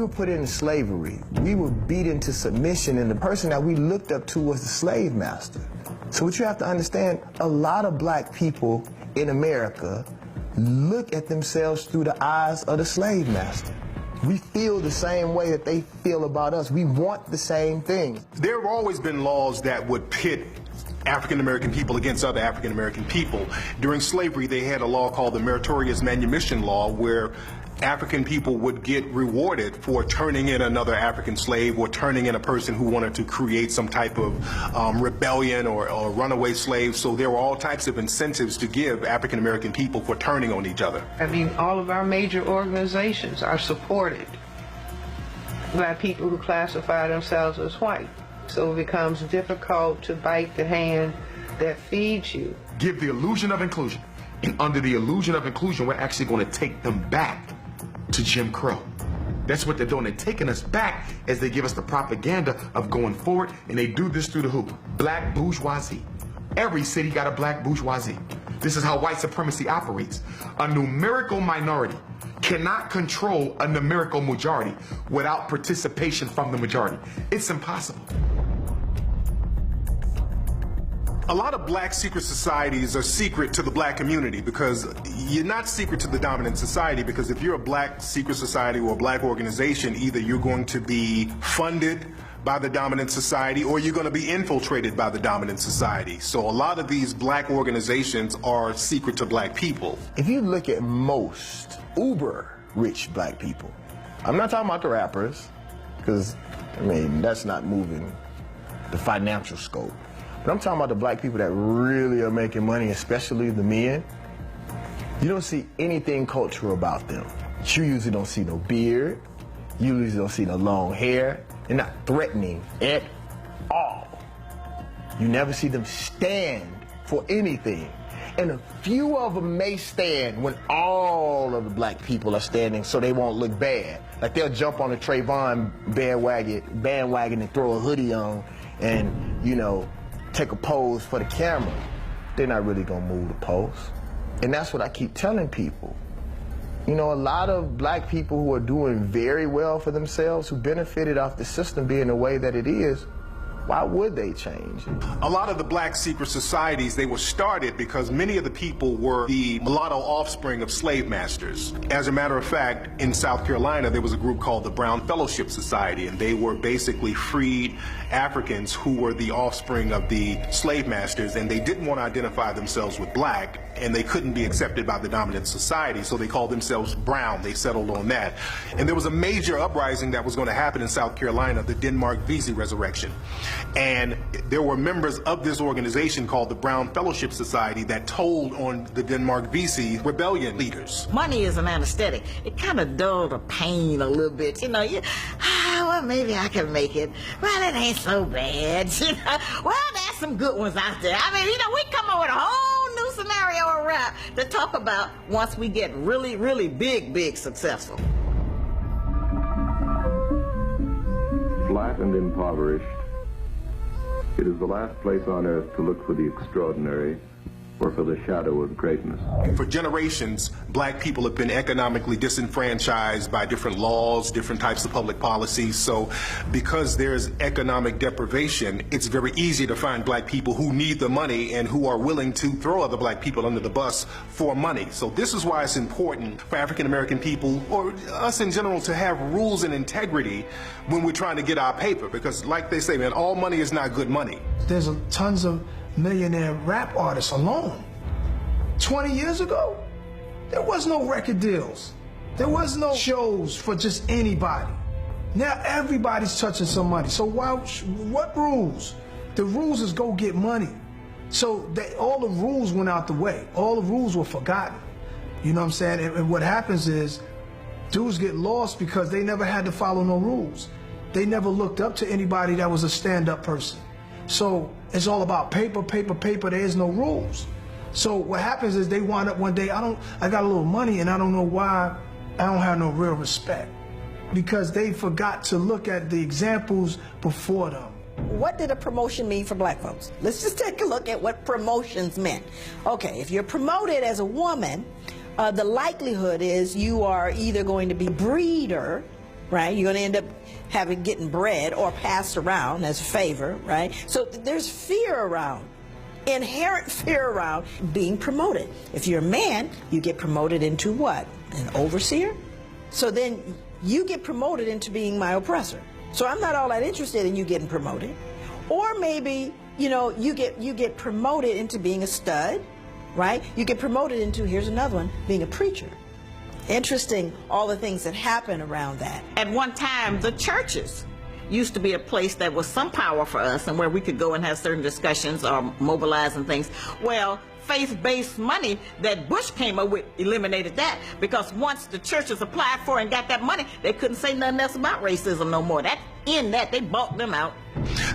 were put into slavery, we were beat into submission, and the person that we looked up to was the slave master. So what you have to understand, a lot of black people in America look at themselves through the eyes of the slave master. We feel the same way that they feel about us. We want the same thing. There have always been laws that would pit African-American people against other African-American people. During slavery, they had a law called the Meritorious Manumission Law, where African people would get rewarded for turning in another African slave or turning in a person who wanted to create some type of rebellion or runaway slave. So there were all types of incentives to give African-American people for turning on each other. I mean, all of our major organizations are supported by people who classify themselves as white. So it becomes difficult to bite the hand that feeds you. Give the illusion of inclusion. And under the illusion of inclusion, we're actually going to take them back to Jim Crow. That's what they're doing. They're taking us back as they give us the propaganda of going forward, and they do this through the hoop. Black bourgeoisie. Every city got a black bourgeoisie. This is how white supremacy operates. A numerical minority cannot control a numerical majority without participation from the majority. It's impossible. A lot of black secret societies are secret to the black community because you're not secret to the dominant society, because if you're a black secret society or a black organization, either you're going to be funded by the dominant society or you're going to be infiltrated by the dominant society. So a lot of these black organizations are secret to black people. If you look at most uber rich black people, I'm not talking about the rappers, because, I mean, that's not moving the financial scope. But I'm talking about the black people that really are making money, especially the men. You don't see anything cultural about them. You usually don't see no beard. You usually don't see no long hair. They're not threatening at all. You never see them stand for anything. And a few of them may stand when all of the black people are standing so they won't look bad. Like they'll jump on a Trayvon bandwagon and throw a hoodie on and, you know, take a pose for the camera. They're not really gonna move the pose. And that's what I keep telling people. You know, a lot of black people who are doing very well for themselves, who benefited off the system being the way that it is, why would they change? A lot of the black secret societies, they were started because many of the people were the mulatto offspring of slave masters. As a matter of fact, in South Carolina, there was a group called the Brown Fellowship Society, and they were basically freed Africans who were the offspring of the slave masters, and they didn't want to identify themselves with black, and they couldn't be accepted by the dominant society, so they called themselves brown. They settled on that. And there was a major uprising that was going to happen in South Carolina, the Denmark Vesey resurrection. And there were members of this organization called the Brown Fellowship Society that told on the Denmark Vesey rebellion leaders. Money is an anesthetic. It kind of dulls the pain a little bit. You know, well, maybe I can make it. Well, it ain't so bad. You know? Well, there's some good ones out there. I mean, you know, we come up with a whole new scenario of rap to talk about once we get really, really big successful. Flat and impoverished, it is the last place on earth to look for the extraordinary or for the shadow of greatness. For generations, black people have been economically disenfranchised by different laws, different types of public policies. So because there's economic deprivation, it's very easy to find black people who need the money and who are willing to throw other black people under the bus for money. So this is why it's important for African American people, or us in general, to have rules and integrity when we're trying to get our paper. Because like they say, man, all money is not good money. There's tons of millionaire rap artists alone. 20 years ago, there was no record deals. There was no shows for just anybody. Now everybody's touching some money. So what rules? The rules is go get money. So all the rules went out the way. All the rules were forgotten. You know what I'm saying? And what happens is dudes get lost because they never had to follow no rules. They never looked up to anybody that was a stand-up person. So it's all about paper. There is no rules. So what happens is they wind up one day, I got a little money and I don't know why I don't have no real respect. Because they forgot to look at the examples before them. What did a promotion mean for black folks? Let's just take a look at what promotions meant. Okay, if you're promoted as a woman, the likelihood is you are either going to be breeder right? You're going to end up getting bread or passed around as a favor, right? So there's fear around, inherent fear around being promoted. If you're a man, you get promoted into what? An overseer? So then you get promoted into being my oppressor. So I'm not all that interested in you getting promoted. Or maybe, you know, you get promoted into being a stud, right? You get promoted into, here's another one, being a preacher. Interesting, all the things that happen around that. At one time, the churches used to be a place that was some power for us and where we could go and have certain discussions or mobilize and things. Well, faith-based money that Bush came up with eliminated that, because once the churches applied for and got that money, they couldn't say nothing else about racism no more. They bought them out.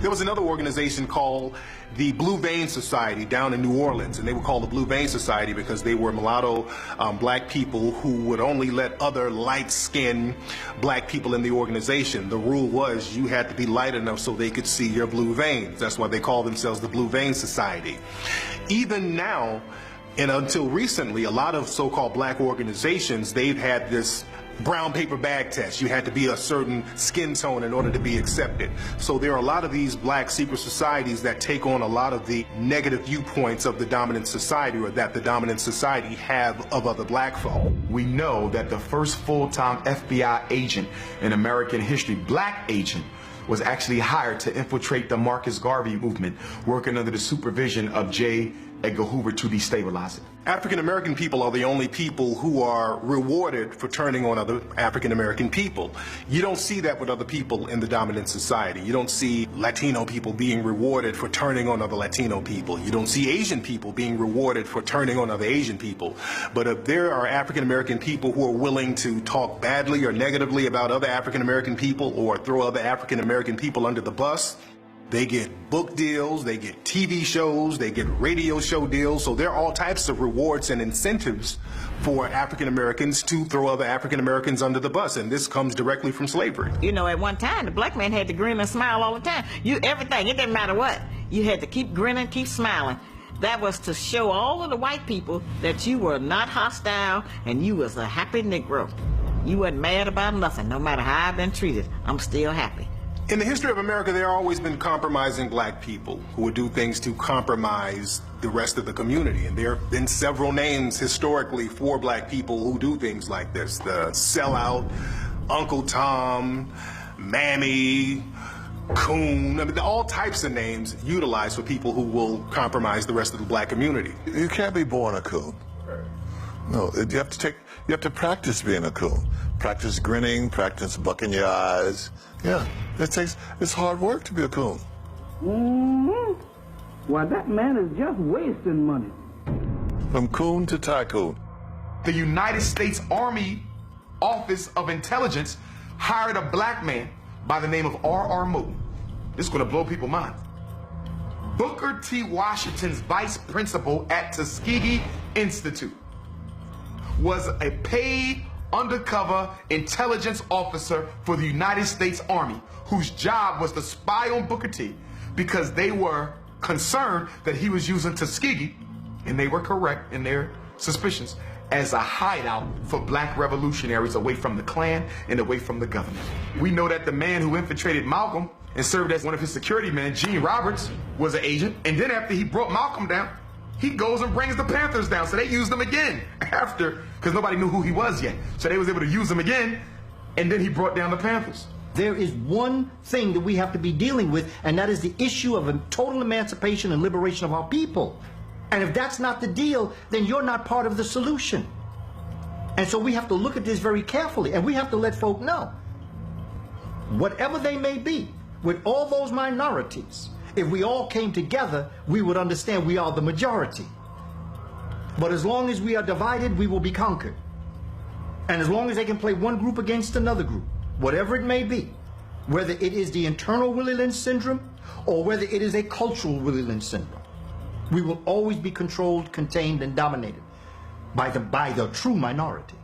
There was another organization called the Blue Vein Society down in New Orleans, and they were called the Blue Vein Society because they were mulatto black people who would only let other light-skinned black people in the organization. The rule was you had to be light enough so they could see your blue veins. That's why they call themselves the Blue Vein Society. Even now, and until recently, a lot of so-called black organizations, they've had this brown paper bag test. You had to be a certain skin tone in order to be accepted. So there are a lot of these black secret societies that take on a lot of the negative viewpoints of the dominant society, or that the dominant society have of other black folk. We know that the first full-time FBI agent in American history, black agent, was actually hired to infiltrate the Marcus Garvey movement, working under the supervision of J. Edgar Hoover to destabilize it. African American people are the only people who are rewarded for turning on other African American people. You don't see that with other people in the dominant society. You don't see Latino people being rewarded for turning on other Latino people. You don't see Asian people being rewarded for turning on other Asian people. But if there are African American people who are willing to talk badly or negatively about other African American people or throw other African American people under the bus, they get book deals, they get TV shows, they get radio show deals. So there are all types of rewards and incentives for African Americans to throw other African Americans under the bus. And this comes directly from slavery. You know, at one time, the black man had to grin and smile all the time. Everything, it didn't matter what. You had to keep grinning, keep smiling. That was to show all of the white people that you were not hostile and you was a happy Negro. You wasn't mad about nothing. No matter how I've been treated, I'm still happy. In the history of America, there have always been compromising black people who would do things to compromise the rest of the community. And there have been several names historically for black people who do things like this. The sellout, Uncle Tom, Mammy, Coon, I mean, all types of names utilized for people who will compromise the rest of the black community. You can't be born a coon. No, you have to practice being a coon. Practice grinning, practice bucking your eyes. Yeah, it's hard work to be a coon. Mm-hmm. Well, that man is just wasting money. From coon to tycoon. The United States Army Office of Intelligence hired a black man by the name of R.R. Moon. This is going to blow people's minds. Booker T. Washington's vice principal at Tuskegee Institute was a paid undercover intelligence officer for the United States Army, whose job was to spy on Booker T because they were concerned that he was using Tuskegee, and they were correct in their suspicions, as a hideout for black revolutionaries away from the Klan and away from the government. We know that the man who infiltrated Malcolm and served as one of his security men, Gene Roberts, was an agent, and then after he brought Malcolm down, he goes and brings the Panthers down. So they used him again after, because nobody knew who he was yet. So they was able to use him again, and then he brought down the Panthers. There is one thing that we have to be dealing with, and that is the issue of a total emancipation and liberation of our people. And if that's not the deal, then you're not part of the solution. And so we have to look at this very carefully, and we have to let folk know, whatever they may be, with all those minorities, if we all came together, we would understand we are the majority. But as long as we are divided, we will be conquered. And as long as they can play one group against another group, whatever it may be, whether it is the internal Willie Lynch syndrome or whether it is a cultural Willie Lynch syndrome, we will always be controlled, contained, and dominated by the true minority.